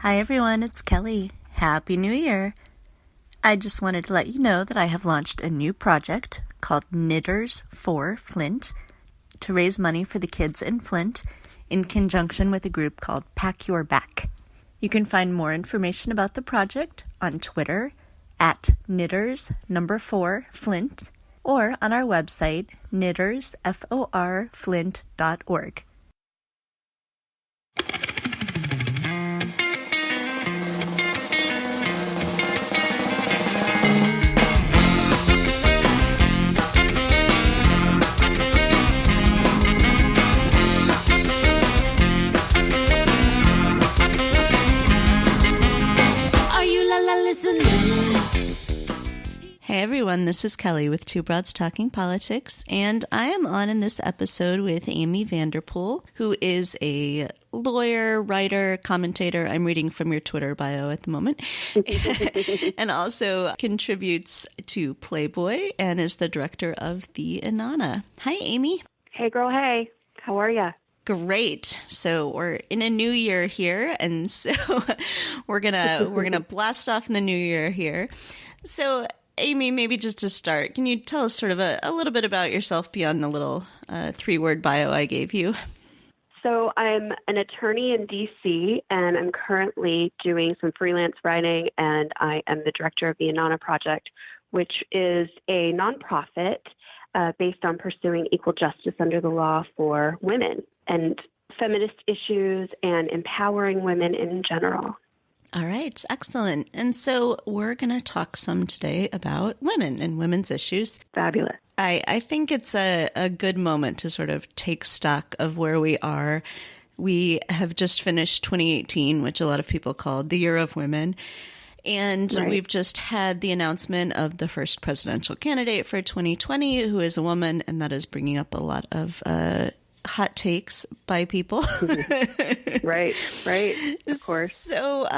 Hi everyone, it's Kelly. Happy New Year! I just wanted to let you know that I have launched a new project called Knitters for Flint to raise money for the kids in Flint in conjunction with a group called Pack Your Back. You can find more information about the project on Twitter at Knitters4Flint or on our website knittersforflint.org. Hey everyone, this is Kelly with Two Broads Talking Politics, and I am on in this episode with Amee Vanderpool, who is a lawyer, writer, commentator. I'm reading from your Twitter bio at the moment, and also contributes to Playboy and is the director of the Inanna. Hi, Amee. Hey, girl. Hey, how are ya? Great. So we're in a new year here, and so we're gonna blast off in the new year here. So, Amee, maybe just to start, can you tell us sort of a little bit about yourself beyond the little 3-word bio I gave you? So I'm an attorney in D.C., and I'm currently doing some freelance writing, and I am the director of the Inanna Project, which is a nonprofit based on pursuing equal justice under the law for women and feminist issues and empowering women in general. All right, excellent. And so we're going to talk some today about women and women's issues. Fabulous. I think it's a good moment to sort of take stock of where we are. We have just finished 2018, which a lot of people called the Year of Women. And We've just had the announcement of the first presidential candidate for 2020, who is a woman, and that is bringing up a lot of hot takes by people. Right, of course. So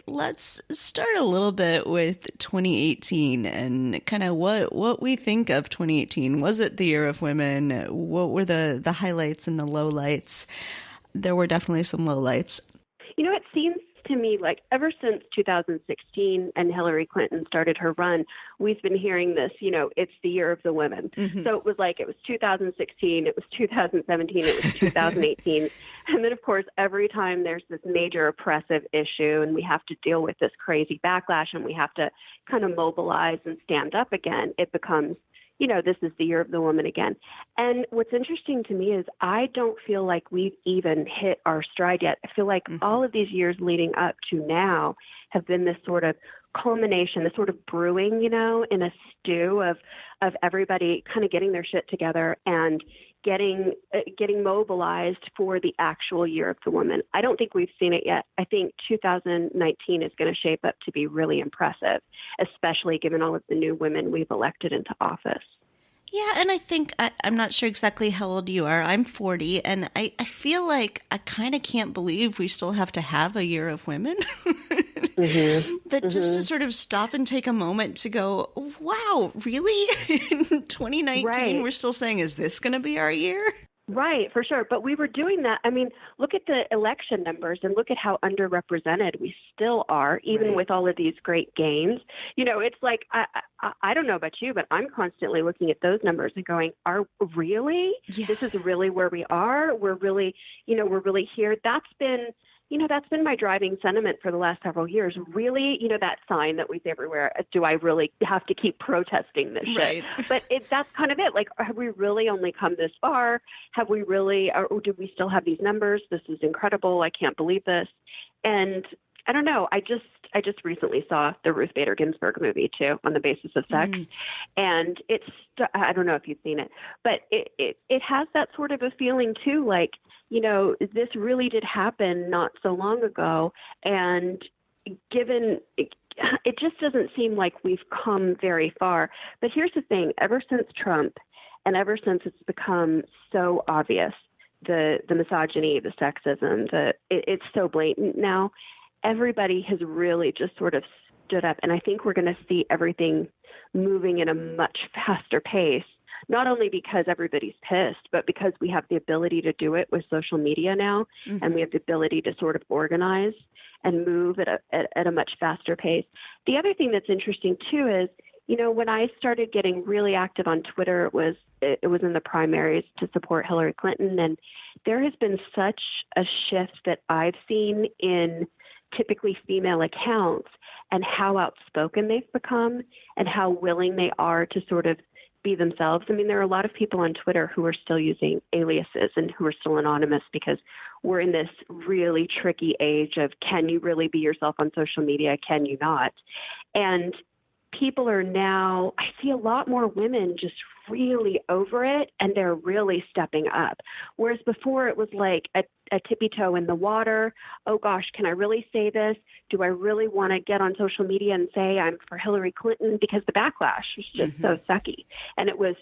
let's start a little bit with 2018 and kind of what we think of 2018. Was it the Year of Women? What were the highlights and the lowlights? There were definitely some lowlights. You know, it seems to me like ever since 2016 and Hillary Clinton started her run, we've been hearing this, it's the year of the women. Mm-hmm. So it was 2016, it was 2017, it was 2018. And then, of course, every time there's this major oppressive issue and we have to deal with this crazy backlash and we have to kind of mobilize and stand up again, it becomes this is the year of the woman again. And what's interesting to me is I don't feel like we've even hit our stride yet. I feel like all of these years leading up to now have been this sort of culmination, this sort of brewing, in a stew of everybody kind of getting their shit together and getting mobilized for the actual year of the woman. I don't think we've seen it yet. I think 2019 is going to shape up to be really impressive, especially given all of the new women we've elected into office. Yeah, and I think, I'm not sure exactly how old you are. I'm 40, and I feel like I kind of can't believe we still have to have a Year of Women. Just to sort of stop and take a moment to go, wow, really? In 2019, We're still saying, is this going to be our year? Right, for sure. But we were doing that. I mean, look at the election numbers and look at how underrepresented we still are, even with all of these great gains. It's like, I don't know about you, but I'm constantly looking at those numbers and going, really? Yeah. This is really where we are? We're really here. That's been my driving sentiment for the last several years. Really, that sign that we see everywhere, do I really have to keep protesting this shit? But that's kind of it. Like, have we really only come this far? Have we really, or do we still have these numbers? This is incredible. I can't believe this. And I don't know. I just recently saw the Ruth Bader Ginsburg movie too, On the Basis of Sex. And I don't know if you've seen it, but it has that sort of a feeling too, like, this really did happen not so long ago. And given it just doesn't seem like we've come very far. But here's the thing, ever since Trump and ever since it's become so obvious, the misogyny, the sexism, it's so blatant now, everybody has really just sort of stood up. And I think we're going to see everything moving in a much faster pace, not only because everybody's pissed, but because we have the ability to do it with social media now, and we have the ability to sort of organize and move at a much faster pace. The other thing that's interesting too is, when I started getting really active on Twitter, it was in the primaries to support Hillary Clinton, and there has been such a shift that I've seen in typically female accounts and how outspoken they've become and how willing they are to sort of be themselves. I mean, there are a lot of people on Twitter who are still using aliases and who are still anonymous because we're in this really tricky age of, can you really be yourself on social media? Can you not? And people are now, I see a lot more women just really over it, and they're really stepping up. Whereas before it was like a tippy toe in the water. Oh gosh, can I really say this? Do I really want to get on social media and say I'm for Hillary Clinton? Because the backlash was just so sucky. And it was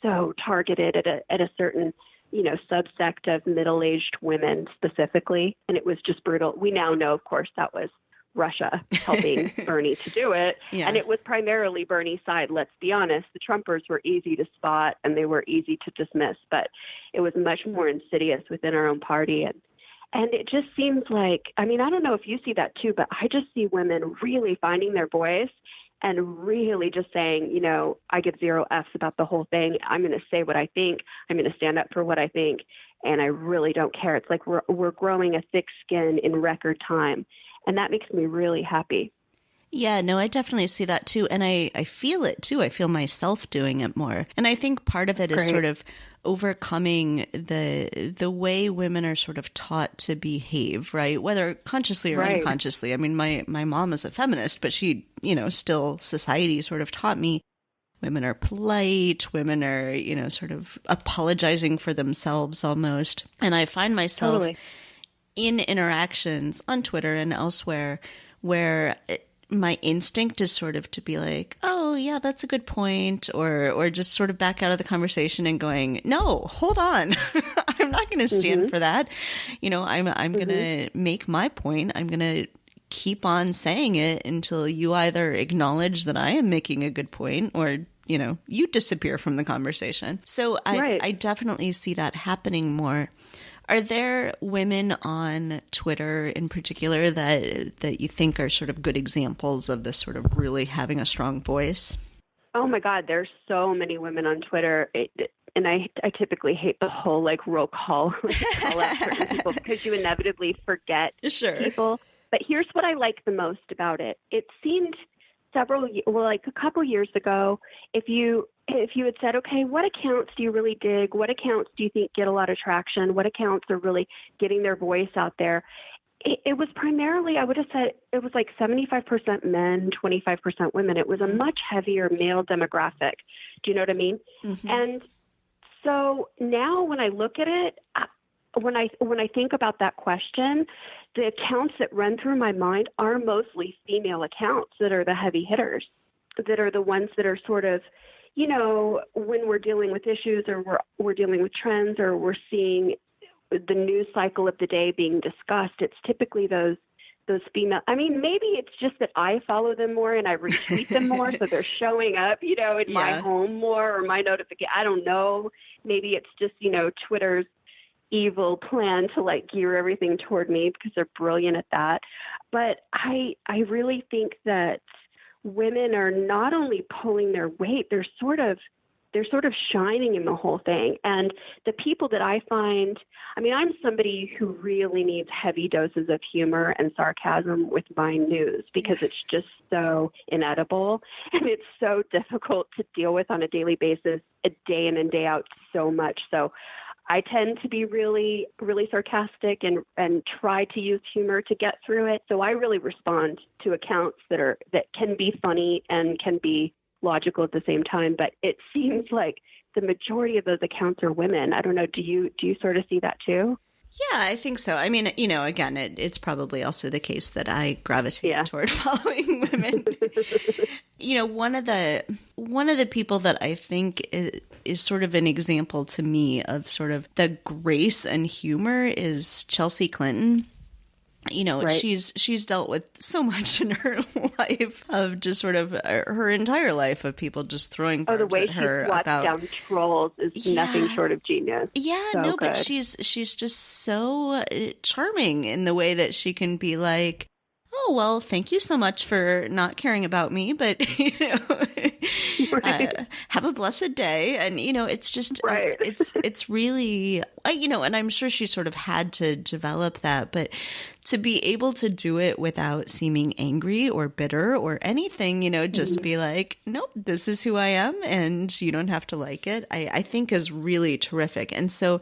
so targeted at a certain, subsect of middle-aged women specifically. And it was just brutal. We now know, of course, that was Russia helping Bernie to do it. Yeah. And it was primarily Bernie's side, let's be honest. The Trumpers were easy to spot and they were easy to dismiss, but it was much more insidious within our own party. And it just seems like, I mean, I don't know if you see that too, but I just see women really finding their voice and really just saying, I give zero F's about the whole thing. I'm going to say what I think. I'm going to stand up for what I think. And I really don't care. It's like we're growing a thick skin in record time. And that makes me really happy. Yeah, no, I definitely see that too. And I feel it too. I feel myself doing it more. And I think part of it is sort of overcoming the way women are sort of taught to behave, right? Whether consciously or unconsciously. I mean, my mom is a feminist, but she, still society sort of taught me women are polite, women are, sort of apologizing for themselves almost. And I find myself in interactions on Twitter and elsewhere where my instinct is sort of to be like, oh yeah, that's a good point, or just sort of back out of the conversation and going, no, hold on. I'm not going to stand for that. I'm going to make my point. I'm going to keep on saying it until you either acknowledge that I am making a good point or, you disappear from the conversation. So I definitely see that happening more. Are there women on Twitter in particular that you think are sort of good examples of this sort of really having a strong voice? Oh my God, there's so many women on Twitter. And I typically hate the whole roll call out certain people because you inevitably forget people. But here's what I like the most about it. It seemed a couple years ago, if you had said, okay, what accounts do you really dig? What accounts do you think get a lot of traction? What accounts are really getting their voice out there? It was primarily, I would have said, it was like 75% men, 25% women. It was a much heavier male demographic. Do you know what I mean? Mm-hmm. And so now when I look at it, when I think about that question, the accounts that run through my mind are mostly female accounts that are the heavy hitters, that are the ones that are sort of, when we're dealing with issues or we're dealing with trends or we're seeing the news cycle of the day being discussed, it's typically those female. I mean, maybe it's just that I follow them more and I retweet them more, so they're showing up, in my home more or my notification. I don't know. Maybe it's just, Twitter's evil plan to gear everything toward me because they're brilliant at that. But I really think that women are not only pulling their weight, they're sort of shining in the whole thing. And the people that I find, I'm somebody who really needs heavy doses of humor and sarcasm with my news because it's just so inedible and it's so difficult to deal with on a daily basis, a day in and day out so much. So I tend to be really, really sarcastic and try to use humor to get through it. So I really respond to accounts that can be funny and can be logical at the same time. But it seems like the majority of those accounts are women. I don't know. Do you sort of see that too? Yeah, I think so. Again, it's probably also the case that I gravitate toward following women. One of the people that I think is sort of an example to me of sort of the grace and humor is Chelsea Clinton. Right. she's dealt with so much in her life of just sort of her entire life of people just throwing barbs at her about. The way she swats down trolls is nothing short of genius. Yeah, so no, good. But she's just so charming in the way that she can be like, oh, well, thank you so much for not caring about me, but, have a blessed day. And, it's just, right. it's really, and I'm sure she sort of had to develop that, but to be able to do it without seeming angry or bitter or anything, just be like, nope, this is who I am and you don't have to like it, I think is really terrific. And so,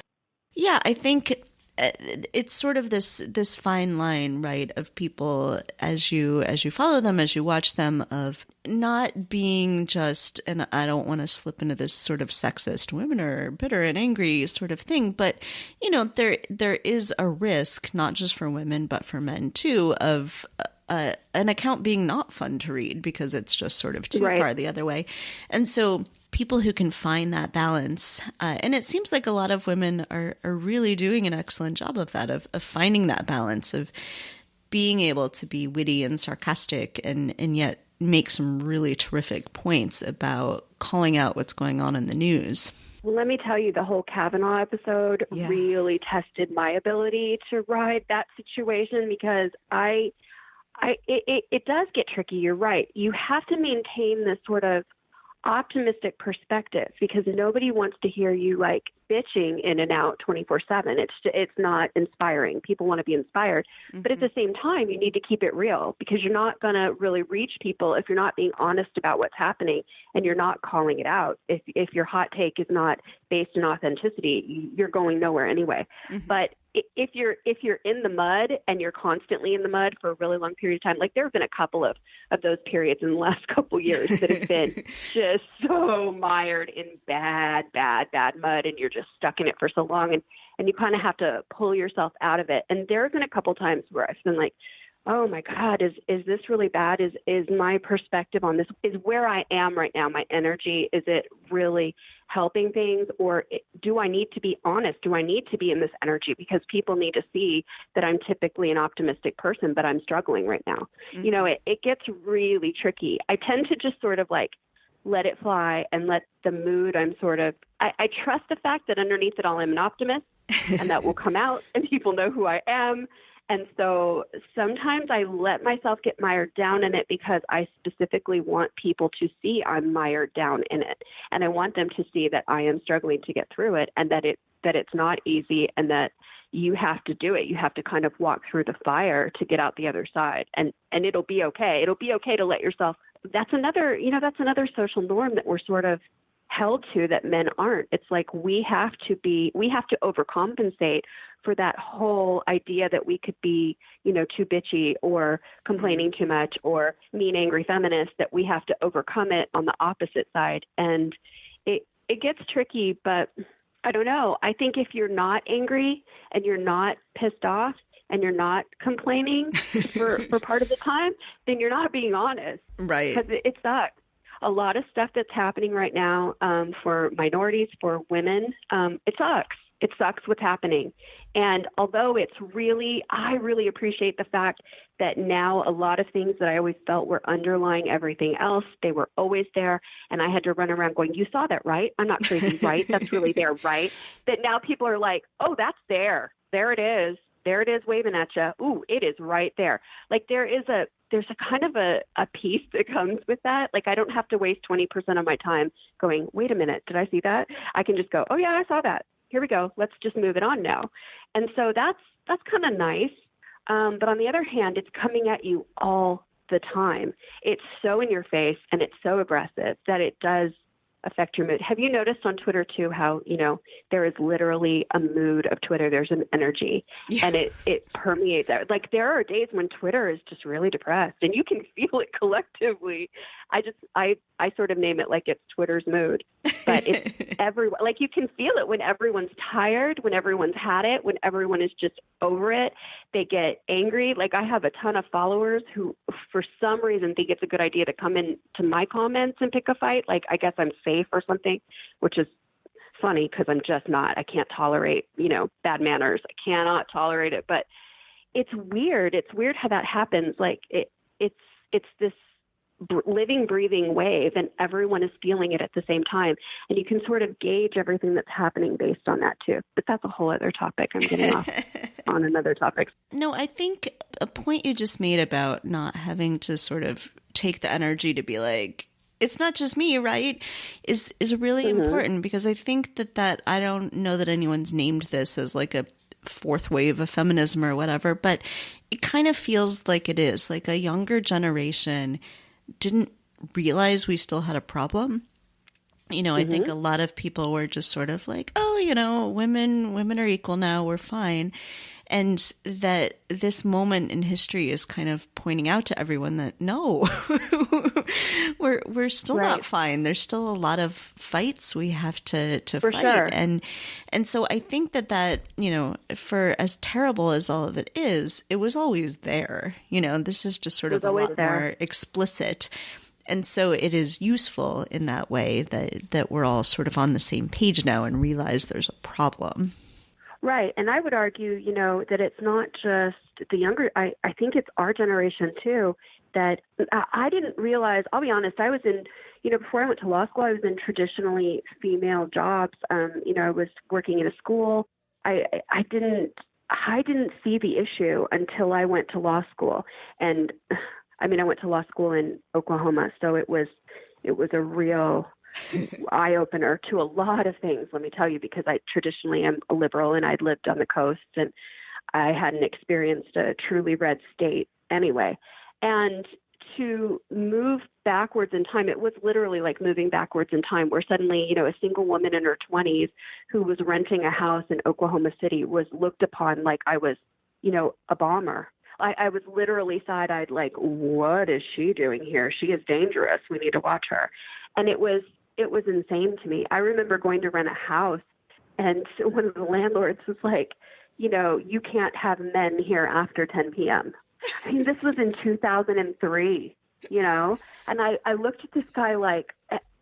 yeah, I think it's sort of this fine line, right, of people as you follow them, as you watch them, of not being just, and I don't want to slip into this sort of sexist, women are bitter and angry sort of thing, but there is a risk, not just for women but for men too, of an account being not fun to read because it's just sort of too far the other way. And so people who can find that balance, and it seems like a lot of women are really doing an excellent job of that, of finding that balance, of being able to be witty and sarcastic and yet make some really terrific points about calling out what's going on in the news. Well, let me tell you, the whole Kavanaugh episode really tested my ability to ride that situation because it does get tricky. You're right. You have to maintain this sort of optimistic perspective because nobody wants to hear you like bitching in and out 24/7. It's not inspiring. People want to be inspired, but at the same time, you need to keep it real because you're not going to really reach people if you're not being honest about what's happening and you're not calling it out. If your hot take is not based in authenticity, you're going nowhere anyway. But if you're in the mud and you're constantly in the mud for a really long period of time, like there have been a couple of those periods in the last couple of years that have been just so mired in bad mud, and you're just stuck in it for so long, and you kind of have to pull yourself out of it. And there have been a couple times where I've been like, oh my God, is this really bad? Is my perspective on this, is where I am right now, my energy, is it really helping things? Or do I need to be honest? Do I need to be in this energy? Because people need to see that I'm typically an optimistic person, but I'm struggling right now. It gets really tricky. I tend to just sort of like let it fly and let the mood, I trust the fact that underneath it all, I'm an optimist and that will come out and people know who I am. And so sometimes I let myself get mired down in it because I specifically want people to see I'm mired down in it. And I want them to see that I am struggling to get through it and that it's not easy and that you have to do it. You have to kind of walk through the fire to get out the other side. And it'll be okay. It'll be okay to let yourself. That's another social norm that we're sort of held to that men aren't. It's like we have to overcompensate for that whole idea that we could be, too bitchy or complaining too much or mean, angry feminists, that we have to overcome it on the opposite side. And it gets tricky, but I don't know. I think if you're not angry and you're not pissed off and you're not complaining for part of the time, then you're not being honest. Right. Because it sucks. A lot of stuff that's happening right now for minorities, for women, it sucks. It sucks what's happening. And although I really appreciate the fact that now a lot of things that I always felt were underlying everything else, they were always there. And I had to run around going, you saw that, right? I'm not crazy, right? That's really there, right? That now people are like, oh, that's there. There it is. There it is waving at you. Ooh, it is right there. Like there's a kind of a peace that comes with that. Like I don't have to waste 20% of my time going, wait a minute, did I see that? I can just go, oh yeah, I saw that. Here we go. Let's just move it on now. And so that's kind of nice. But on the other hand, it's coming at you all the time. It's so in your face and it's so aggressive that it does affect your mood. Have you noticed on Twitter too how, there is literally a mood of Twitter. There's an energy and it permeates out. Like there are days when Twitter is just really depressed and you can feel it collectively. I sort of name it like it's Twitter's mood, but it's everyone. Like you can feel it when everyone's tired, when everyone's had it, when everyone is just over it. They get angry. Like I have a ton of followers who, for some reason, think it's a good idea to come in to my comments and pick a fight. Like I guess I'm safe or something, which is funny because I'm just not. I can't tolerate, bad manners. I cannot tolerate it. But it's weird. It's weird how that happens. Like it's this living, breathing wave, and everyone is feeling it at the same time. And you can sort of gauge everything that's happening based on that too. But that's a whole other topic. I'm getting off on another topic. No, I think a point you just made about not having to sort of take the energy to be like, it's not just me, right? Is really important, because I think that I don't know that anyone's named this as like a fourth wave of feminism or whatever, but it kind of feels like it is. Like a younger generation didn't realize we still had a problem. You know, I think a lot of people were just sort of like, oh, you know, women are equal now, we're fine. And that this moment in history is kind of pointing out to everyone that no, we're still not fine. There's still a lot of fights we have to for fight. Sure. And so I think that, you know, for as terrible as all of it is, it was always there. You know, this is just sort of a lot more explicit. And so it is useful in that way that we're all sort of on the same page now and realize there's a problem. Right. And I would argue, you know, that it's not just the younger, I think it's our generation too, that I didn't realize, I'll be honest, I was in, you know, before I went to law school, I was in traditionally female jobs. You know, I was working in a school. I didn't see the issue until I went to law school. And I mean, I went to law school in Oklahoma, so it was a real eye-opener to a lot of things, let me tell you, because I traditionally am a liberal and I'd lived on the coast and I hadn't experienced a truly red state anyway. And to move backwards in time, it was literally like moving backwards in time, where suddenly, you know, a single woman in her 20s who was renting a house in Oklahoma City was looked upon like I was, you know, a bomber. I was literally side-eyed like, what is she doing here? She is dangerous. We need to watch her. And it was insane to me. I remember going to rent a house, and one of the landlords was like, you know, you can't have men here after 10 p.m. I mean, this was in 2003, you know, and I looked at this guy like,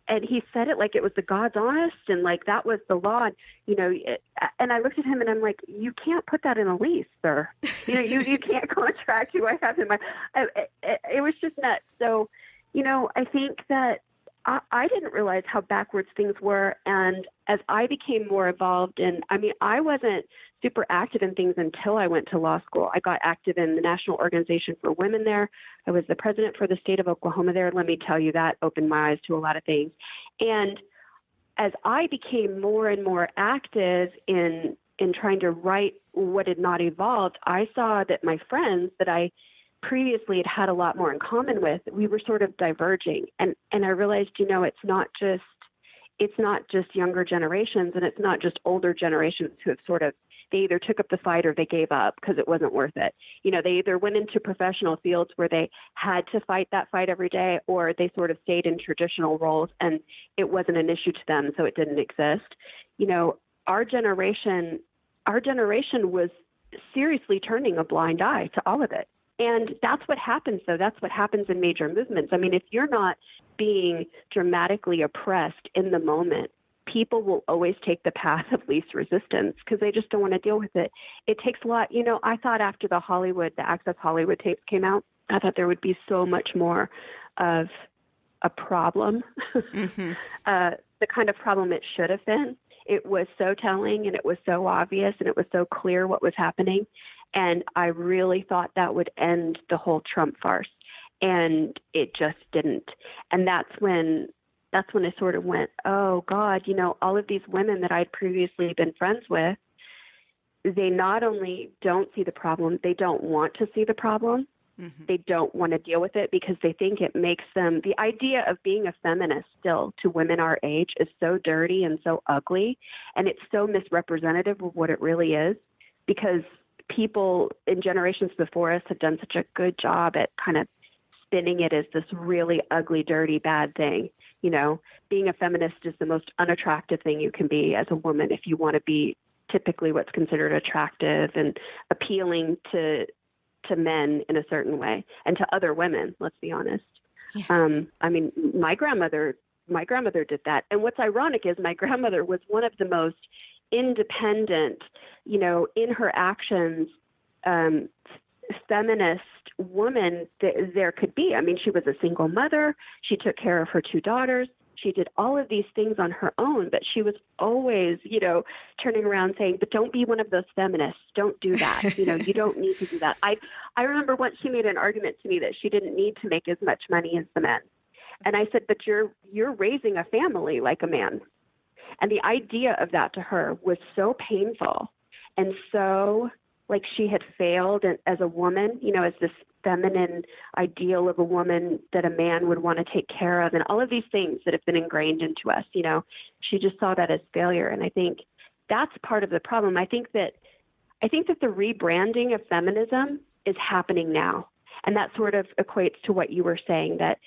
and he said it like it was the God's honest, and like that was the law, and, you know, and I looked at him and I'm like, you can't put that in a lease, sir. You know, you can't contract who I have in my, it was just nuts. So, you know, I think that I didn't realize how backwards things were. And as I became more involved in, I mean, I wasn't super active in things until I went to law school. I got active in the National Organization for Women there. I was the president for the state of Oklahoma there. Let me tell you, that opened my eyes to a lot of things. And as I became more and more active in trying to write what had not evolved, I saw that my friends that I previously had a lot more in common with, we were sort of diverging. And I realized, you know, it's not just younger generations, and it's not just older generations who have sort of, they either took up the fight or they gave up because it wasn't worth it. You know, they either went into professional fields where they had to fight that fight every day, or they sort of stayed in traditional roles and it wasn't an issue to them, so it didn't exist. You know, our generation was seriously turning a blind eye to all of it. And that's what happens, though. That's what happens in major movements. I mean, if you're not being dramatically oppressed in the moment, people will always take the path of least resistance because they just don't want to deal with it. It takes a lot. You know, I thought after the Access Hollywood tapes came out, I thought there would be so much more of a problem, the kind of problem it should have been. It was so telling, and it was so obvious, and it was so clear what was happening. And I really thought that would end the whole Trump farce, and it just didn't. And that's when I sort of went, oh God, you know, all of these women that I'd previously been friends with, they not only don't see the problem, they don't want to see the problem. Mm-hmm. They don't want to deal with it because they think it makes them, the idea of being a feminist still to women our age is so dirty and so ugly, and it's so misrepresentative of what it really is, because people in generations before us have done such a good job at kind of spinning it as this really ugly, dirty, bad thing. You know, being a feminist is the most unattractive thing you can be as a woman if you want to be typically what's considered attractive and appealing to men in a certain way, and to other women, let's be honest. Yeah. I mean, my grandmother did that. And what's ironic is my grandmother was one of the most independent, you know, in her actions, feminist woman there could be. I mean, she was a single mother. She took care of her 2 daughters. She did all of these things on her own, but she was always, turning around saying, but don't be one of those feminists. Don't do that. You don't need to do that. I remember once she made an argument to me that she didn't need to make as much money as the men. And I said, but you're raising a family like a man. And the idea of that to her was so painful and so like she had failed as a woman, as this feminine ideal of a woman that a man would want to take care of, and all of these things that have been ingrained into us. She just saw that as failure. And I think that's part of the problem. I think that the rebranding of feminism is happening now. And that sort of equates to what you were saying, that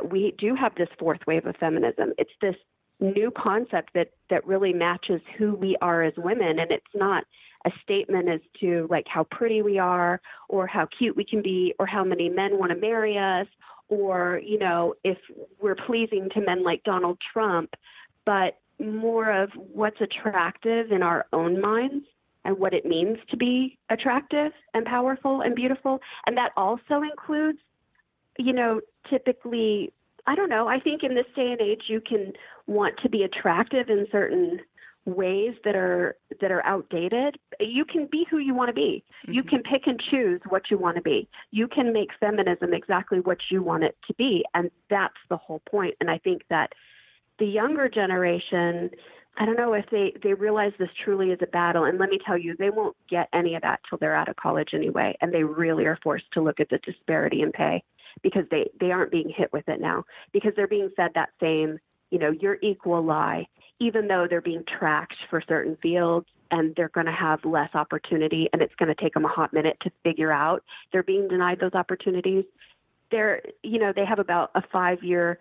we do have this 4th wave of feminism. It's this new concept that really matches who we are as women. And it's not a statement as to like how pretty we are or how cute we can be or how many men want to marry us or, if we're pleasing to men like Donald Trump, but more of what's attractive in our own minds and what it means to be attractive and powerful and beautiful. And that also includes, typically, I don't know, I think in this day and age, you can want to be attractive in certain ways that are outdated. You can be who you want to be. Mm-hmm. You can pick and choose what you want to be. You can make feminism exactly what you want it to be. And that's the whole point. And I think that the younger generation, I don't know if they realize this truly is a battle. And let me tell you, they won't get any of that till they're out of college anyway. And they really are forced to look at the disparity in pay because they aren't being hit with it now because they're being fed that same, your equal lie, even though they're being tracked for certain fields and they're going to have less opportunity and it's going to take them a hot minute to figure out they're being denied those opportunities. They have about a 5-year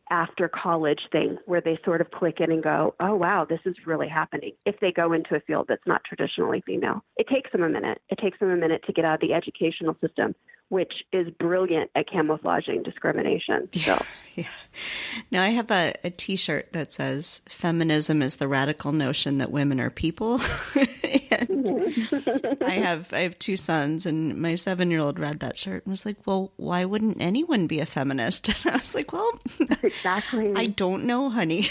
after college thing where they sort of click in and go, oh, wow, this is really happening. If they go into a field that's not traditionally female, it takes them a minute. It takes them a minute to get out of the educational system, which is brilliant at camouflaging discrimination. So. Yeah. Now I have a T-shirt that says feminism is the radical notion that women are people. And I have 2 sons, and my 7-year-old read that shirt and was like, well, why wouldn't anyone be a feminist? And I was like, well, exactly. I don't know, honey.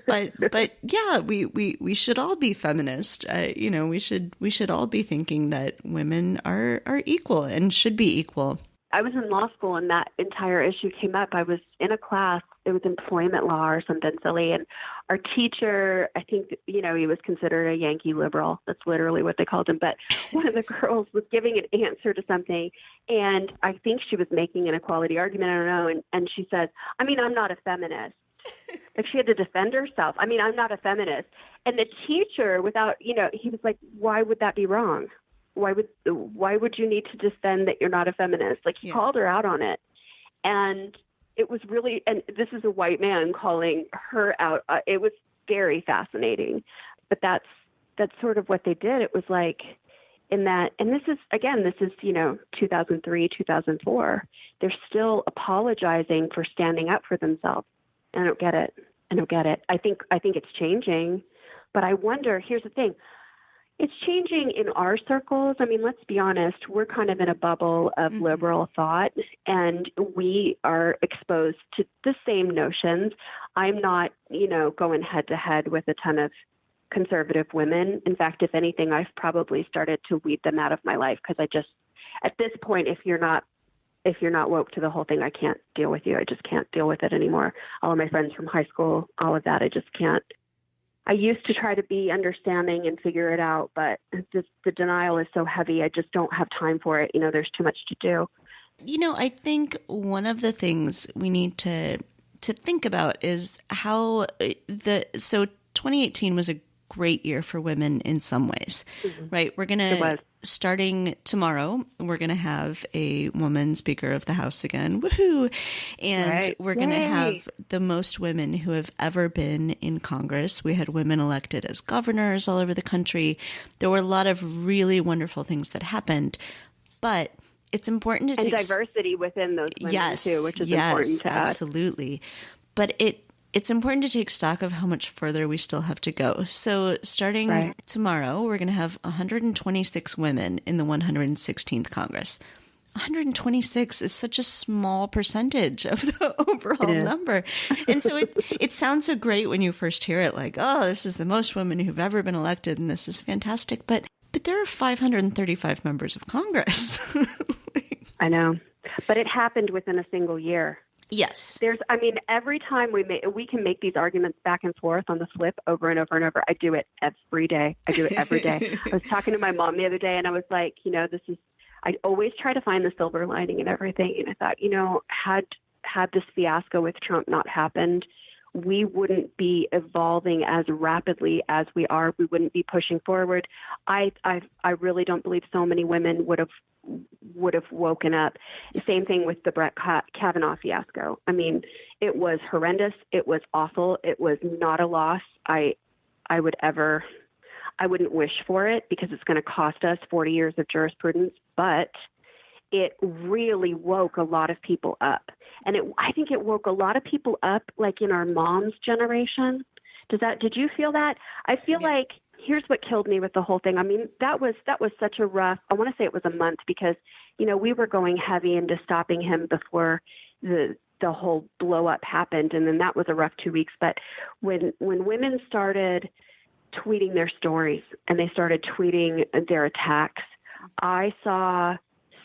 but yeah, we should all be feminist. We should all be thinking that women are equal and should be equal. I was in law school and that entire issue came up. I was in a class, it was employment law or something silly. And our teacher, I think, he was considered a Yankee liberal. That's literally what they called him. But one of the girls was giving an answer to something. And I think she was making an equality argument. I don't know. And she said, I'm not a feminist. Like she had to defend herself. I'm not a feminist. And the teacher he was like, why would that be wrong? Why would you need to defend that you're not a feminist? Like he called her out on it. And it was really, and this is a white man calling her out. It was very fascinating, but that's sort of what they did. It was like in that, and this is 2003, 2004. They're still apologizing for standing up for themselves. I don't get it. I think it's changing, but I wonder, here's the thing. It's changing in our circles. Let's be honest, we're kind of in a bubble of liberal thought, and we are exposed to the same notions. I'm not, going head to head with a ton of conservative women. In fact, if anything, I've probably started to weed them out of my life because at this point, if you're not woke to the whole thing, I can't deal with you. I just can't deal with it anymore. All of my friends from high school, all of that, I just can't. I used to try to be understanding and figure it out, but the denial is so heavy. I just don't have time for it. There's too much to do. I think one of the things we need to think about is how 2018 was a great year for women in some ways, right? We're going to, starting tomorrow, we're going to have a woman Speaker of the House again. Woohoo! And we're going to have the most women who have ever been in Congress. We had women elected as governors all over the country. There were a lot of really wonderful things that happened, but it's important to take... And diversity within those women too, which is important to add. Absolutely. But it's important to take stock of how much further we still have to go. So starting tomorrow, we're going to have 126 women in the 116th Congress. 126 is such a small percentage of the overall number. And so it sounds so great when you first hear it, like, oh, this is the most women who've ever been elected, and this is fantastic. But there are 535 members of Congress. I know. But it happened within a single year. Yes. Every time we can make these arguments back and forth on the flip over and over and over. I do it every day. I do it every day. I was talking to my mom the other day, and I was like, I always try to find the silver lining in everything. And I thought, had this fiasco with Trump not happened, we wouldn't be evolving as rapidly as we are. We wouldn't be pushing forward. I really don't believe so many women would have woken up. Same thing with the Brett Kavanaugh fiasco. It was horrendous. It was awful. It was not a loss I wouldn't wish for it, because it's going to cost us 40 years of jurisprudence, but it really woke a lot of people up. And I think it woke a lot of people up, like in our mom's generation. Did you feel that? I feel like, here's what killed me with the whole thing. That was such a rough, I want to say it was a month, because, we were going heavy into stopping him before the whole blow up happened. And then that was a rough 2 weeks. But when women started tweeting their stories and they started tweeting their attacks, I saw,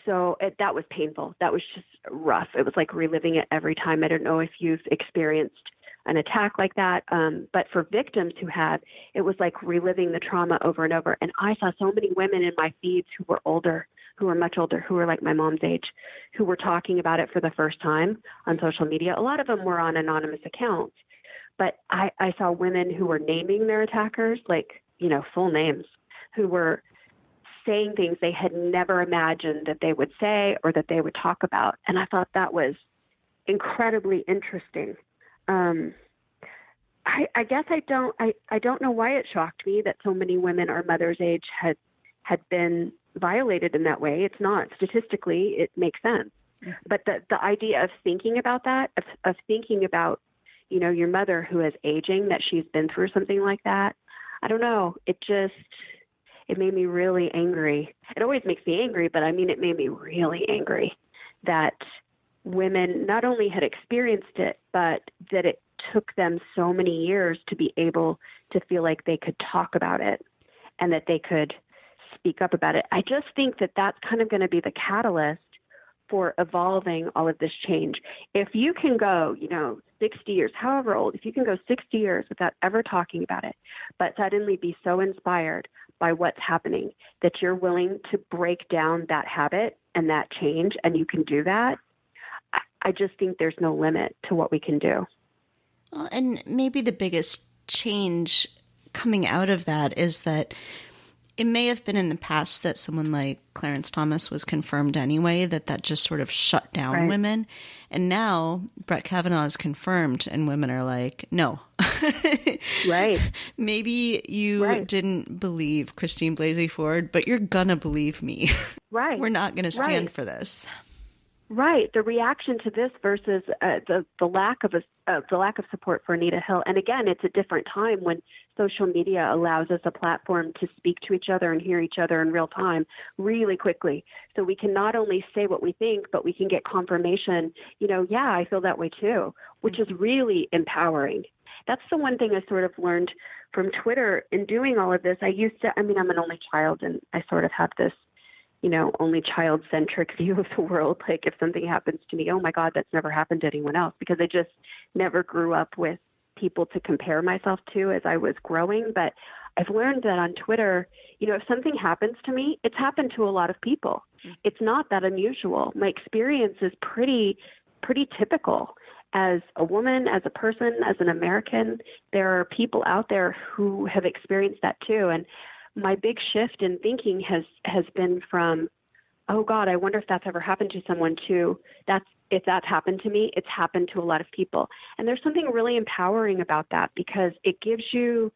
that was painful. That was just rough. It was like reliving it every time. I don't know if you've experienced an attack like that, but for victims who have, it was like reliving the trauma over and over. And I saw so many women in my feeds who were older, who were much older, who were like my mom's age, who were talking about it for the first time on social media. A lot of them were on anonymous accounts. But I saw women who were naming their attackers, like, full names, who were saying things they had never imagined that they would say or that they would talk about. And I thought that was incredibly interesting. I guess I don't know why it shocked me that so many women our mother's age had been violated in that way. It's not. Statistically, it makes sense. But the idea of thinking about that, of thinking about, your mother who is aging, that she's been through something like that, I don't know. It made me really angry. It always makes me angry, but it made me really angry that women not only had experienced it, but that it took them so many years to be able to feel like they could talk about it and that they could speak up about it. I just think that that's kind of going to be the catalyst for evolving all of this change. If you can go, 60 years, however old, if you can go 60 years without ever talking about it, but suddenly be so inspired by what's happening that you're willing to break down that habit and that change, and you can do that, I just think there's no limit to what we can do. Well, and maybe the biggest change coming out of that is that it may have been in the past that someone like Clarence Thomas was confirmed anyway, that just sort of shut down women. And now Brett Kavanaugh is confirmed and women are like, no. Right. Maybe you didn't believe Christine Blasey Ford, but you're going to believe me. Right. We're not going to stand for this. Right. The reaction to this versus the lack of support for Anita Hill. And again, it's a different time when social media allows us a platform to speak to each other and hear each other in real time really quickly. So we can not only say what we think, but we can get confirmation, I feel that way too, which is really empowering. That's the one thing I sort of learned from Twitter in doing all of this. I'm an only child, and I sort of have this only child-centric view of the world. Like if something happens to me, oh my God, that's never happened to anyone else, because I just never grew up with people to compare myself to as I was growing. But I've learned that on Twitter, if something happens to me, it's happened to a lot of people. It's not that unusual. My experience is pretty typical. As a woman, as a person, as an American, there are people out there who have experienced that too. And my big shift in thinking has been from, oh God, I wonder if that's ever happened to someone too. If that's happened to me, it's happened to a lot of people. And there's something really empowering about that, because it gives you,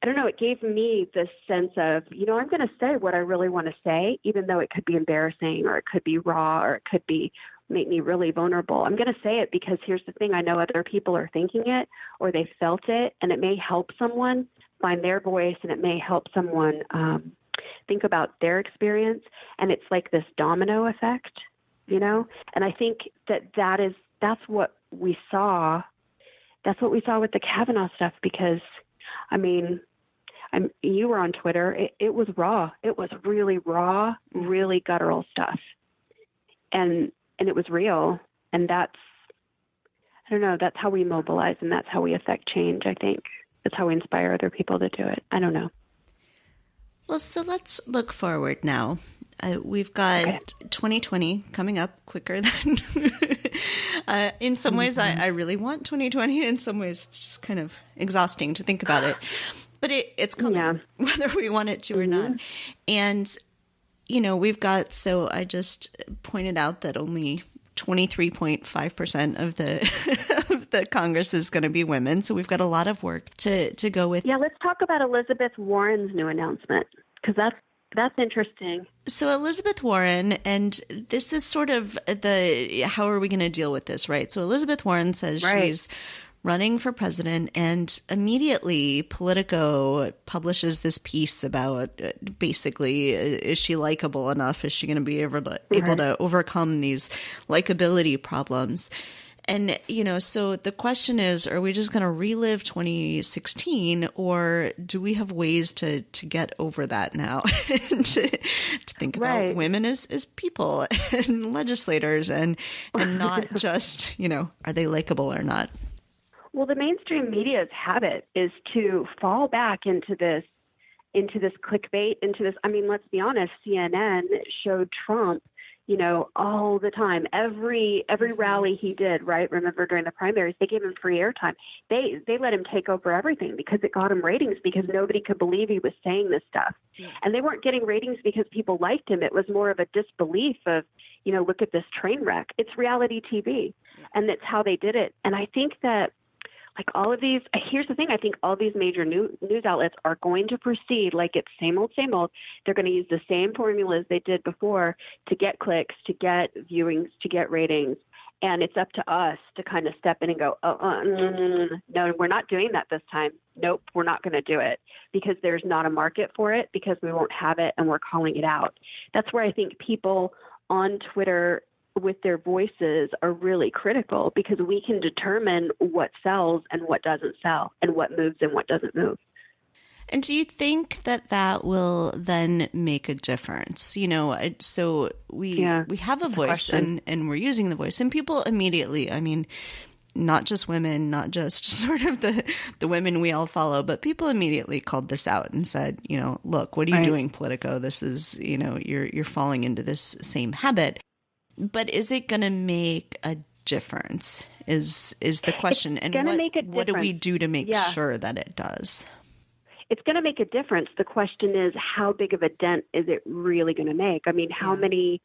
it gave me this sense of, I'm going to say what I really want to say, even though it could be embarrassing or it could be raw or it could be make me really vulnerable. I'm going to say it because here's the thing. I know other people are thinking it or they felt it, and it may help someone find their voice, and it may help someone think about their experience. And it's like this domino effect, you know? And I think that's what we saw. That's what we saw with the Kavanaugh stuff, because, I mean, you were on Twitter. It was raw. It was really raw, really guttural stuff. And it was real. And that's how we mobilize, and that's how we affect change, I think. That's how we inspire other people to do it. I don't know. Well, so let's look forward now. We've got 2020 coming up quicker than in some ways I really want 2020. In some ways it's just kind of exhausting to think about it. But it's coming, whether we want it to or not. And, you know, so I just pointed out that only 23.5% of the Congress is going to be women. So we've got a lot of work to go with. Yeah, let's talk about Elizabeth Warren's new announcement, because that's interesting. So Elizabeth Warren, and this is sort of how are we going to deal with this, right? So Elizabeth Warren says she's running for president, and immediately Politico publishes this piece about basically, is she likable enough? Is she going to be able to overcome these likability problems? And, you know, so the question is, are we just going to relive 2016, or do we have ways to get over that now and to think about women as people and legislators and not just, you know, are they likable or not? Well, the mainstream media's habit is to fall back into this clickbait, into this. I mean, let's be honest, CNN showed Trump, you know, all the time. Every rally he did, right? Remember during the primaries, they gave him free airtime. They let him take over everything because it got him ratings, because nobody could believe he was saying this stuff. Yeah. And they weren't getting ratings because people liked him. It was more of a disbelief of, you know, look at this train wreck. It's reality TV. Yeah. And that's how they did it. And I think that, like, all of these, here's the thing, I think all these major news outlets are going to proceed like it's same old, same old. They're going to use the same formulas they did before to get clicks, to get viewings, to get ratings. And it's up to us to kind of step in and go, no, we're not doing that this time. Nope, we're not going to do it, because there's not a market for it, because we won't have it, and we're calling it out. That's where I think people on Twitter with their voices are really critical, because we can determine what sells and what doesn't sell, and what moves and what doesn't move. And do you think that will then make a difference? You know, so we have a voice, and we're using the voice, and people immediately, I mean, not just women, not just sort of the women we all follow, but people immediately called this out and said, you know, look, what are you doing, Politico? This is, you know, you're falling into this same habit. But is it going to make a difference is the question. And what do we do to make sure that it does? It's going to make a difference. The question is, how big of a dent is it really going to make? I mean, how many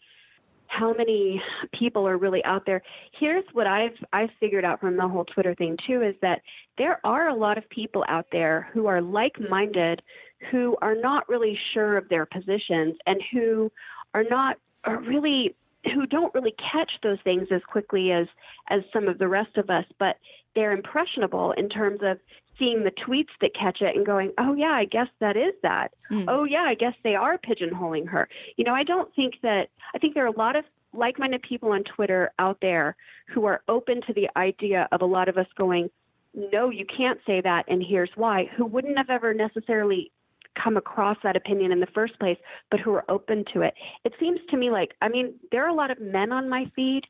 people are really out there? Here's what I've figured out from the whole Twitter thing too, is that there are a lot of people out there who are like-minded, who are not really sure of their positions, and who who don't really catch those things as quickly as some of the rest of us, but they're impressionable in terms of seeing the tweets that catch it and going, oh yeah, I guess that is that. Oh yeah, I guess they are pigeonholing her. You know, I think there are a lot of like-minded people on Twitter out there who are open to the idea of a lot of us going, no, you can't say that, and here's why, who wouldn't have ever necessarily come across that opinion in the first place, but who are open to it. It seems to me like, I mean, there are a lot of men on my feed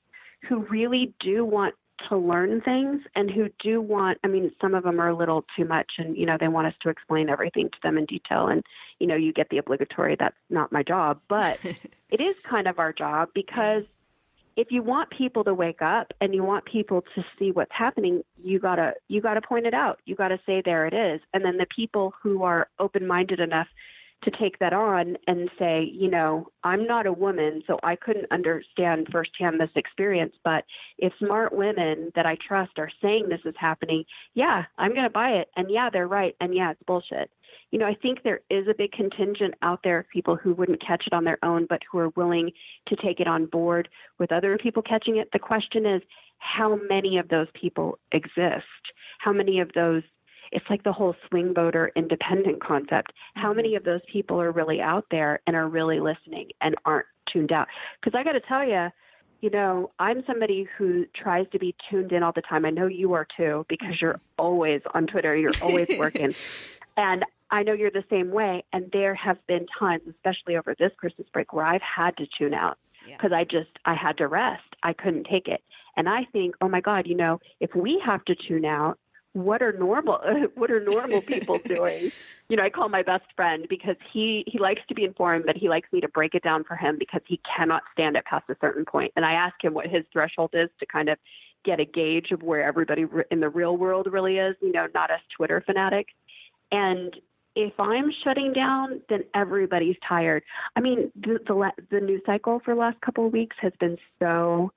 who really do want to learn things, and who do want, I mean, some of them are a little too much, and, you know, they want us to explain everything to them in detail. And, you know, you get the obligatory, that's not my job, but it is kind of our job, because if you want people to wake up and you want people to see what's happening, you gotta point it out. You gotta say, there it is. And then the people who are open-minded enough to take that on and say, you know, I'm not a woman, so I couldn't understand firsthand this experience, but if smart women that I trust are saying this is happening, yeah, I'm going to buy it. And yeah, they're right. And yeah, it's bullshit. I think there is a big contingent out there of people who wouldn't catch it on their own, but who are willing to take it on board with other people catching it. The question is, how many of those people exist? How many of those, it's like the whole swing voter independent concept. How many of those people are really out there and are really listening and aren't tuned out? Because I got to tell you, I'm somebody who tries to be tuned in all the time. I know you are too, because you're always on Twitter. You're always working. And I know you're the same way. And there have been times, especially over this Christmas break, where I've had to tune out because I had to rest. I couldn't take it. And I think, oh my God, if we have to tune out, what are normal people doing? I call my best friend because he likes to be informed, but he likes me to break it down for him because he cannot stand it past a certain point. And I ask him what his threshold is to kind of get a gauge of where everybody in the real world really is, not us Twitter fanatics. And if I'm shutting down, then everybody's tired. I mean, the news cycle for the last couple of weeks has been so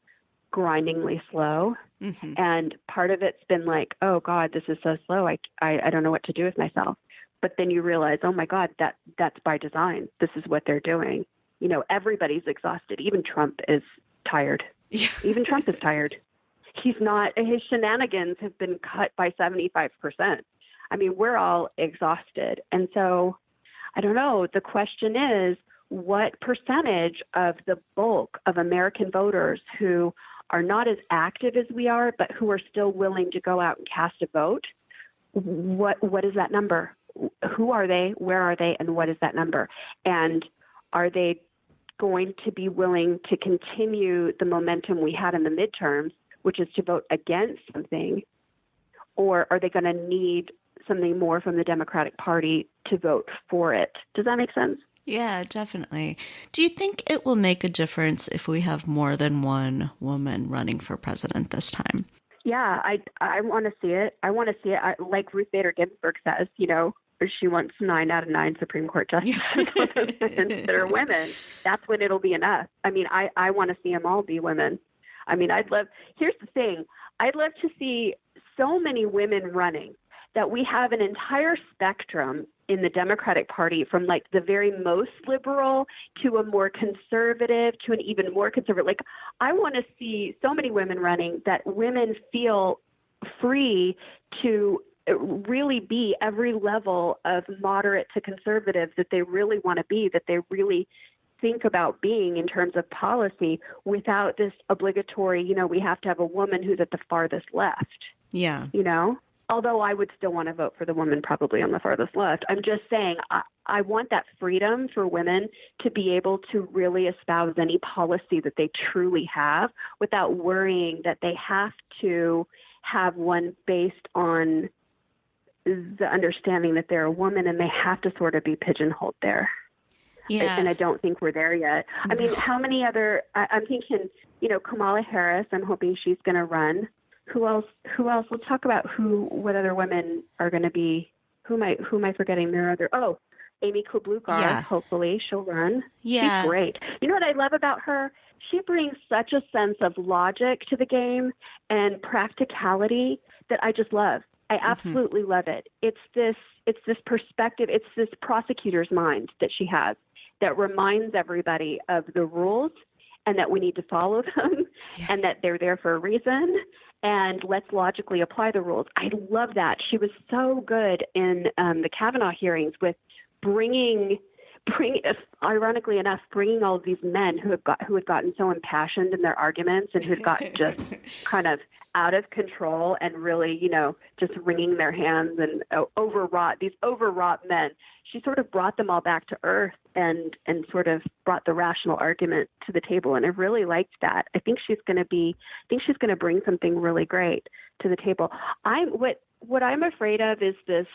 grindingly slow. Mm-hmm. And part of it's been like, oh God, this is so slow. I don't know what to do with myself. But then you realize, oh my God, that's by design. This is what they're doing. Everybody's exhausted. Even Trump is tired. Yeah. Even Trump is tired. His shenanigans have been cut by 75%. I mean, we're all exhausted. And so I don't know. The question is, what percentage of the bulk of American voters who are not as active as we are, but who are still willing to go out and cast a vote, what is that number? Who are they? Where are they? And what is that number? And are they going to be willing to continue the momentum we had in the midterms, which is to vote against something? Or are they going to need something more from the Democratic Party to vote for it? Does that make sense? Yeah, definitely. Do you think it will make a difference if we have more than one woman running for president this time? Yeah, I want to see it. I want to see it. Like Ruth Bader Ginsburg says, she wants 9 out of 9 Supreme Court justices that are women. That's when it'll be enough. I mean, I want to see them all be women. I mean, here's the thing. I'd love to see so many women running that we have an entire spectrum in the Democratic Party, from like the very most liberal to a more conservative to an even more conservative. Like, I want to see so many women running that women feel free to really be every level of moderate to conservative that they really want to be, that they really think about being in terms of policy, without this obligatory, we have to have a woman who's at the farthest left. Yeah. Although I would still want to vote for the woman probably on the farthest left. I'm just saying I want that freedom for women to be able to really espouse any policy that they truly have without worrying that they have to have one based on the understanding that they're a woman and they have to sort of be pigeonholed there. Yeah. And I don't think we're there yet. I mean, how many other, I'm thinking, Kamala Harris, I'm hoping she's going to run. Who else? Let's talk about what other women are going to be. Who am I forgetting? Amy Klobuchar. Yeah. Hopefully she'll run. Yeah. She's great. You know what I love about her? She brings such a sense of logic to the game and practicality that I just love. I absolutely love it. It's this perspective. It's this prosecutor's mind that she has that reminds everybody of the rules and that we need to follow them and that they're there for a reason. And let's logically apply the rules. I love that. She was so good in the Kavanaugh hearings with ironically enough, bringing all of these men who had gotten so impassioned in their arguments and who'd gotten just kind of out of control and really, just wringing their hands and these overwrought men. She sort of brought them all back to earth and sort of brought the rational argument to the table. And I really liked that. I think she's going to bring something really great to the table. What I'm afraid of is this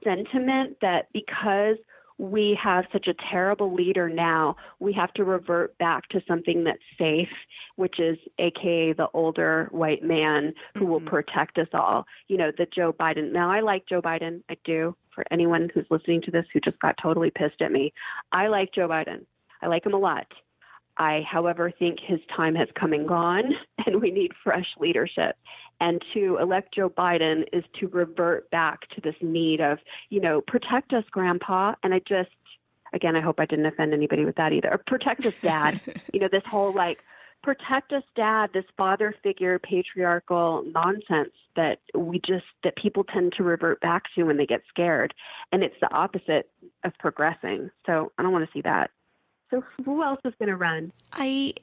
sentiment that because we have such a terrible leader now, we have to revert back to something that's safe, which is AKA the older white man who will protect us all. The Joe Biden. Now, I like Joe Biden. I do. For anyone who's listening to this who just got totally pissed at me, I like Joe Biden. I like him a lot. I, however, think his time has come and gone, and we need fresh leadership. And to elect Joe Biden is to revert back to this need of, protect us, Grandpa. And again, I hope I didn't offend anybody with that either. Or protect us, Dad. This whole protect us, Dad, this father figure, patriarchal nonsense that people tend to revert back to when they get scared. And it's the opposite of progressing. So I don't want to see that. So who else is going to run? I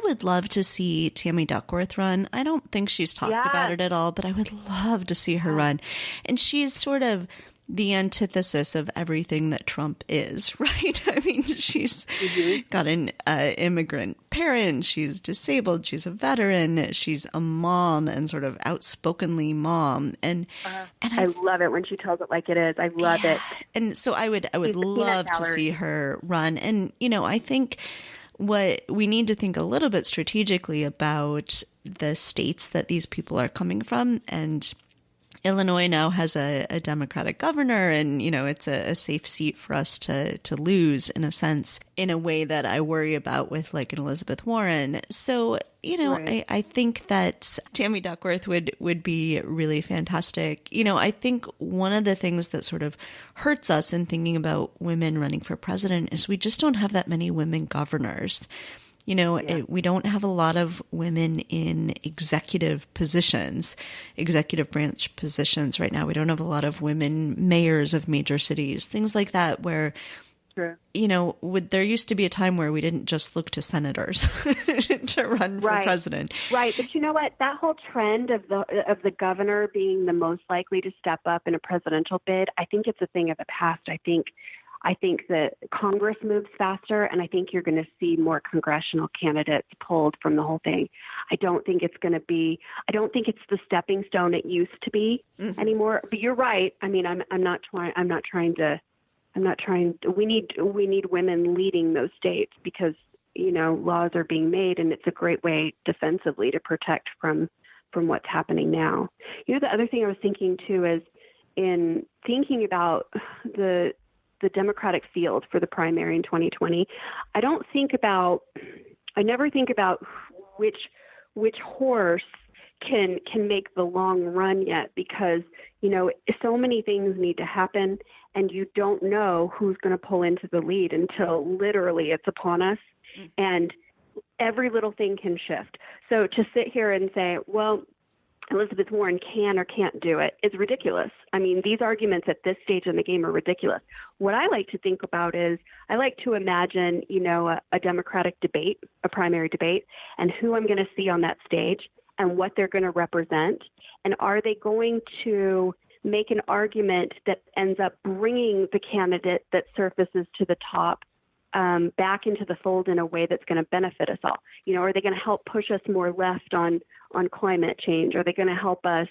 would love to see Tammy Duckworth run. I don't think she's talked about it at all, but I would love to see her run. And she's sort of the antithesis of everything that Trump is, right? I mean, she's got an immigrant parent. She's disabled. She's a veteran. She's a mom and sort of outspokenly mom. And I love it when she tells it like it is. I love it. And so I would love to see her run. And, I think what we need to think a little bit strategically about the states that these people are coming from. And Illinois now has a Democratic governor, and, it's a safe seat for us to lose, in a sense, in a way that I worry about with an Elizabeth Warren. So, right. I think that Tammy Duckworth would be really fantastic. I think one of the things that sort of hurts us in thinking about women running for president is we just don't have that many women governors. We don't have a lot of women in executive branch positions right now. We don't have a lot of women mayors of major cities, things like that, where, True. There used to be a time where we didn't just look to senators to run for president. Right. But you know what? That whole trend of the governor being the most likely to step up in a presidential bid, I think it's a thing of the past. I think that Congress moves faster, and I think you're going to see more congressional candidates pulled from the whole thing. I don't think it's the stepping stone it used to be anymore. But you're right. I mean, we need women leading those states because, laws are being made, and it's a great way defensively to protect from what's happening now. The other thing I was thinking too is in thinking about the Democratic field for the primary in 2020, I never think about which horse can make the long run yet, because, so many things need to happen and you don't know who's going to pull into the lead until literally it's upon us, and every little thing can shift. So to sit here and say, well, Elizabeth Warren can or can't do it is ridiculous. I mean, these arguments at this stage in the game are ridiculous. What I like to think about is I like to imagine, a Democratic debate, a primary debate, and who I'm going to see on that stage and what they're going to represent. And are they going to make an argument that ends up bringing the candidate that surfaces to the top back into the fold in a way that's going to benefit us all? Are they going to help push us more left on climate change? Are they going to help us?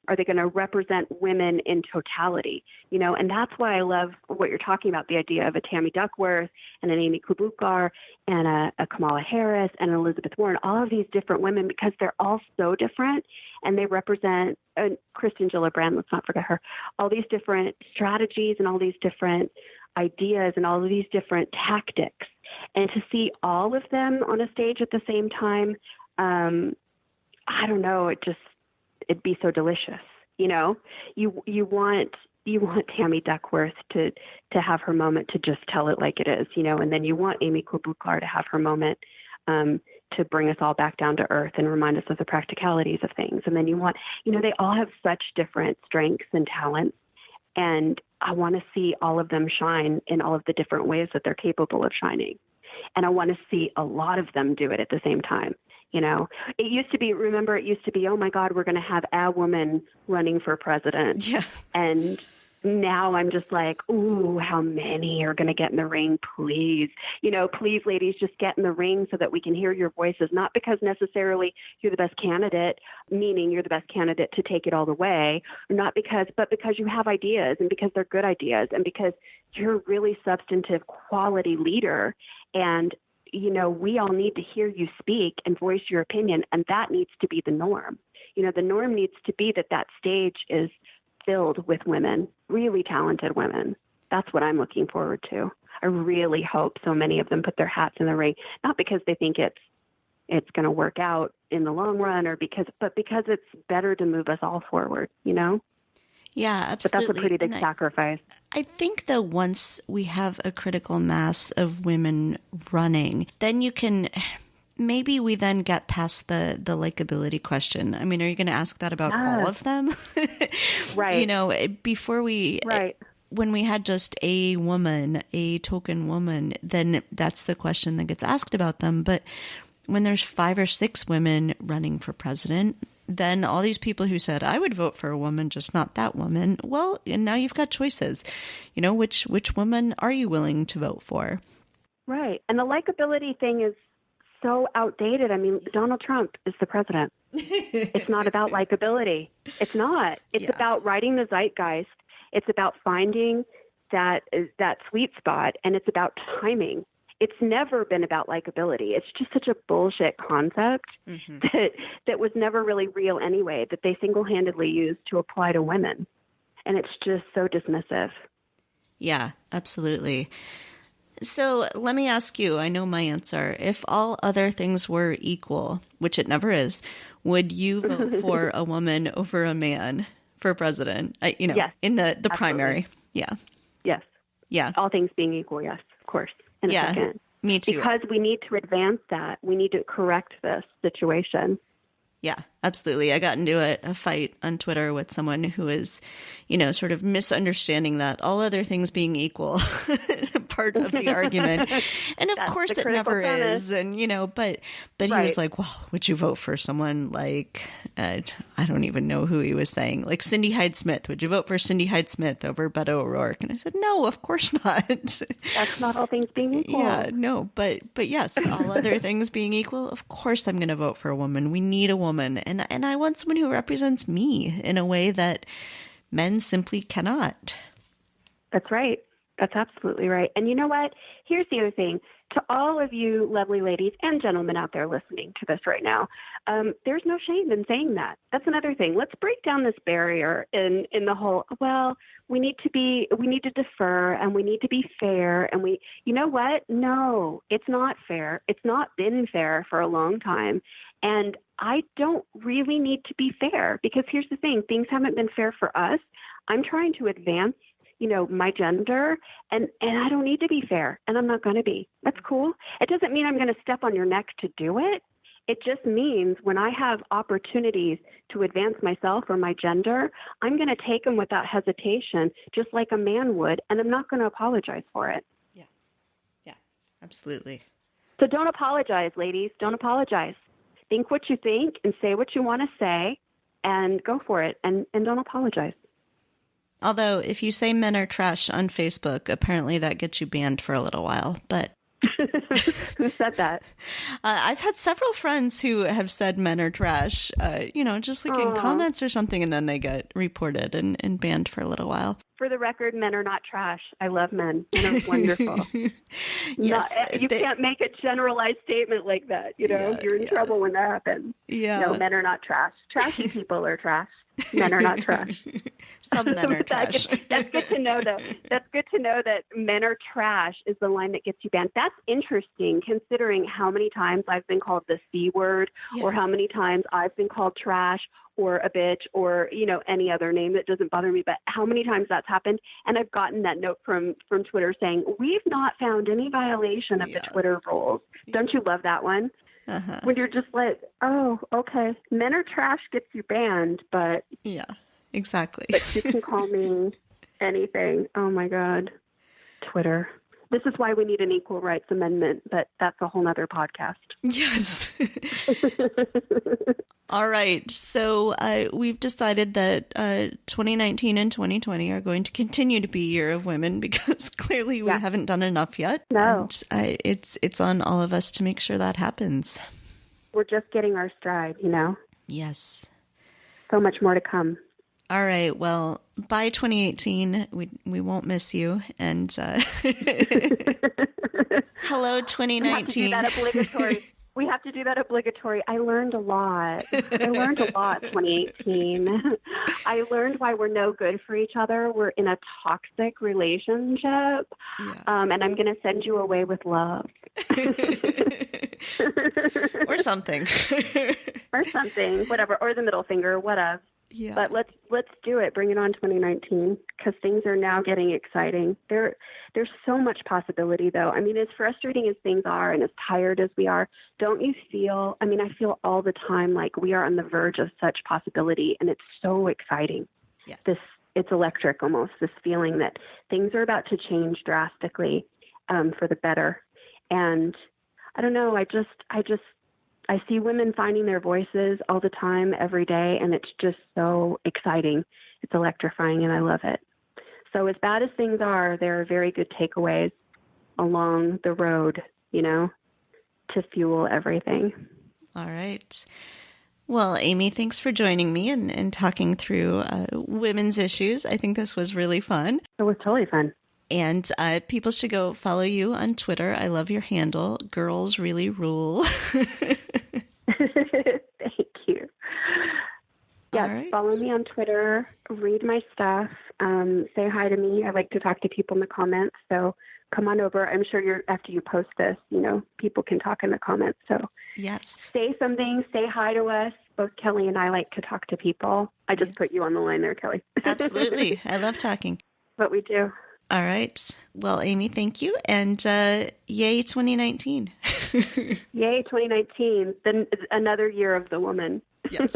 Are they going to represent women in totality? And that's why I love what you're talking about, the idea of a Tammy Duckworth and an Amy Klobuchar and a Kamala Harris and an Elizabeth Warren, all of these different women, because they're all so different and they represent Kristen Gillibrand, let's not forget her, all these different strategies and all these different ideas and all of these different tactics. And to see all of them on a stage at the same time, I don't know, it'd be so delicious. You want Tammy Duckworth to have her moment to just tell it like it is, and then you want Amy Klobuchar to have her moment to bring us all back down to earth and remind us of the practicalities of things. And then you want, they all have such different strengths and talents, and I want to see all of them shine in all of the different ways that they're capable of shining. And I want to see a lot of them do it at the same time. It used to be, oh my God, we're going to have a woman running for president. Yeah. And now I'm just like, ooh, how many are going to get in the ring, please? Please, ladies, just get in the ring so that we can hear your voices, not because necessarily you're the best candidate, meaning you're the best candidate to take it all the way, but because you have ideas and because they're good ideas and because you're a really substantive quality leader. And we all need to hear you speak and voice your opinion, and that needs to be the norm. The norm needs to be that stage is filled with women, really talented women. That's what I'm looking forward to. I really hope so many of them put their hats in the ring, not because they think it's it's going to work out in the long run, but because it's better to move us all forward, you know? Yeah, absolutely. But that's a pretty big sacrifice. I think that once we have a critical mass of women running, then maybe we then get past the likability question. I mean, are you going to ask that about all of them? Right. You know, before when we had just a woman, a token woman, then that's the question that gets asked about them. But when there's 5 or 6 women running for president, then all these people who said, I would vote for a woman, just not that woman. Well, and now you've got choices. You know, which woman are you willing to vote for? Right. And the likability thing is so outdated. I mean, Donald Trump is the president. It's not about likability. It's not. It's about riding the zeitgeist. It's about finding that sweet spot, and it's about timing. It's never been about likability. It's just such a bullshit concept that was never really real anyway, that they single-handedly used to apply to women. And it's just so dismissive. Yeah, absolutely. So let me ask you, I know my answer. If all other things were equal, which it never is, would you vote for a woman over a man for president? Yes, in the absolutely. Primary. Yeah. Yes. Yeah. All things being equal, yes, of course. In a second. Me too. Because we need to advance that. We need to correct this situation. Yeah, absolutely. I got into a fight on Twitter with someone who is, sort of misunderstanding that all other things being equal, part of the argument. And of course it never is. And, but he was like, well, would you vote for someone like, I don't even know who he was saying, like Cindy Hyde-Smith? Would you vote for Cindy Hyde-Smith over Beto O'Rourke? And I said, no, of course not. That's not all things being equal. Yeah, no, but yes, all other things being equal, of course I'm going to vote for a woman. We need a woman. And I want someone who represents me in a way that men simply cannot. That's right. That's absolutely right. And you know what? Here's the other thing. To all of you lovely ladies and gentlemen out there listening to this right now, there's no shame in saying that. That's another thing. Let's break down this barrier in the whole, well, we need to defer and we need to be fair. And you know what? No, it's not fair. It's not been fair for a long time. And I don't really need to be fair because here's the thing. Things haven't been fair for us. I'm trying to advance my gender, and I don't need to be fair, and I'm not going to be. That's cool. It doesn't mean I'm going to step on your neck to do it. It just means when I have opportunities to advance myself or my gender, I'm going to take them without hesitation, just like a man would, and I'm not going to apologize for it. Yeah, absolutely. So don't apologize, ladies. Don't apologize. Think what you think and say what you want to say, and go for it, and don't apologize. Although, if you say men are trash on Facebook, apparently that gets you banned for a little while. But who said that? I've had several friends who have said men are trash, just like in comments or something, and then they get reported and banned for a little while. For the record, men are not trash. I love men. Men are wonderful. Yes, you can't make a generalized statement like that. You're in trouble when that happens. Yeah. No, men are not trash. Trashy people are trash. Men are not trash. Some men are trash. That's good to know, though. That's good to know that men are trash is the line that gets you banned. That's interesting, considering how many times I've been called the C word, or how many times I've been called trash or a bitch or, any other name that doesn't bother me, but how many times that's happened. And I've gotten that note from Twitter saying, we've not found any violation of the Twitter rules. Don't you love that one? Uh-huh. When you're just like, oh, okay, men are trash gets you banned, but yeah, exactly. But you can call me anything. Oh my God, Twitter. This is why we need an equal rights amendment, but that's a whole nother podcast. Yes. All right. So we've decided that 2019 and 2020 are going to continue to be Year of Women because clearly we haven't done enough yet. No. And it's on all of us to make sure that happens. We're just getting our stride, Yes. So much more to come. All right. Well, by 2018, we won't miss you. And hello, 2019. We have to do that obligatory. We have to do that obligatory. I learned a lot. 2018. I learned why we're no good for each other. We're in a toxic relationship. Yeah. And I'm going to send you away with love. Or something. Or something, whatever. Or the middle finger, whatever. Yeah. But let's do it. Bring it on 2019, because things are now getting exciting. There's so much possibility, though. I mean, as frustrating as things are and as tired as we are, don't you feel, I mean, I feel all the time like we are on the verge of such possibility, and it's so exciting. Yes. It's electric almost, this feeling that things are about to change drastically for the better. And I don't know, I see women finding their voices all the time, every day, and it's just so exciting. It's electrifying, and I love it. So as bad as things are, there are very good takeaways along the road, to fuel everything. All right. Well, Amee, thanks for joining me and talking through women's issues. I think this was really fun. It was totally fun. And people should go follow you on Twitter. I love your handle. Girls really rule. Thank you. Yes, right. Follow me on Twitter. Read my stuff. Say hi to me. I like to talk to people in the comments. So come on over. I'm sure after you post this, people can talk in the comments. So yes, say something. Say hi to us. Both Kelly and I like to talk to people. I just put you on the line there, Kelly. Absolutely. I love talking. But we do. All right. Well, Amee, thank you. And yay 2019. Yay 2019. Then another year of the woman. Yes.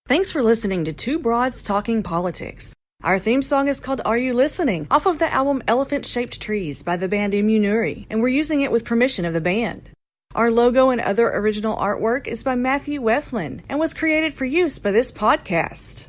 Thanks for listening to Two Broads Talking Politics. Our theme song is called Are You Listening? Off of the album Elephant Shaped Trees by the band Immunuri, and we're using it with permission of the band. Our logo and other original artwork is by Matthew Wethlin and was created for use by this podcast.